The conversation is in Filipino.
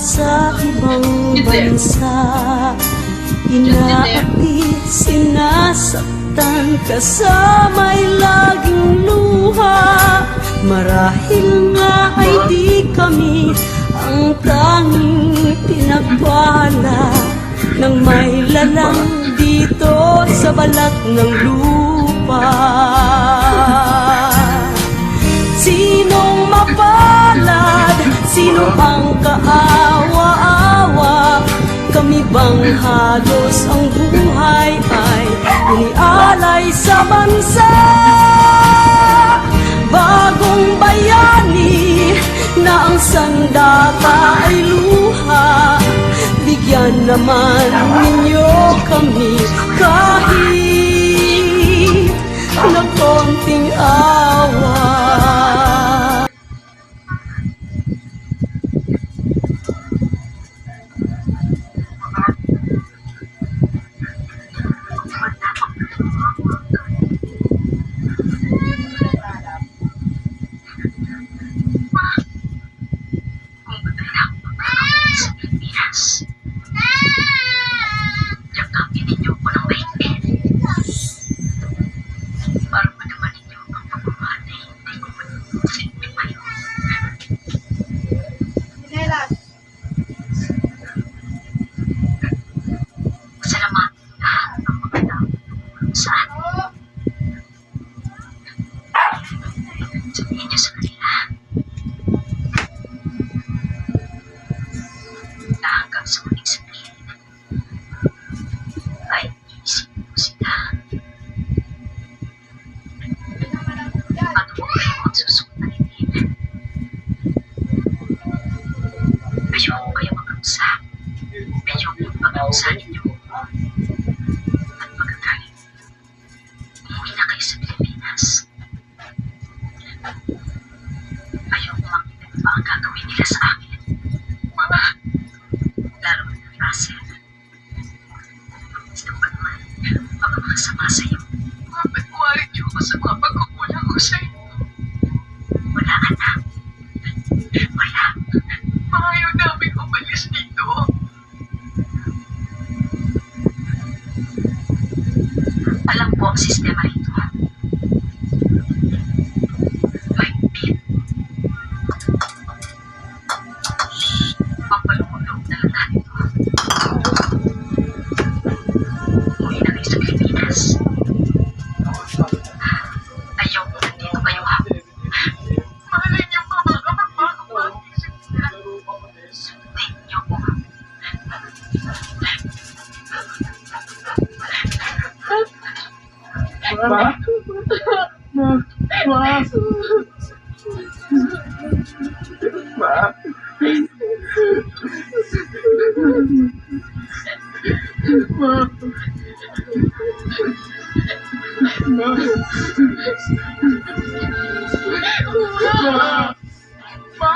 sa ibang bansa. Inaapi, sinasaktan, kasama'y laging luha. Marahil nga ay di kami ang tanging pinagpala ng may lalang dito sa balat ng lupa. Sinong mapalad? Sino ang kaawa-awa? Kami bang halos ang buhay ay inialay sa bansa? Bagong bayani na ang sandata ay luha. Bigyan naman ninyo kami kahit na konting awa. Sabihin niyo sa kanila na hanggang sa muling sabihin ay iisipin mo sila at huwag kayong magsusuot na itin. Ayoko kayo mag-usap. Ayoko pag-usapan ninyo at pagkagaling umuwi na kayo sa Pilipinas. Ayoko makita pa ang gagawin nila sa akin. Lalo na Russell. Sino pa naman baka makasama sa'yo? Pagkuwalit niyo ako sa mga pagkukulang ko sa'yo. Wala, anak. Wala. Ayaw namin umalis dito. Alam po ang sistema rito. Ma? Ma? Ma? Ma? Ma? Ma?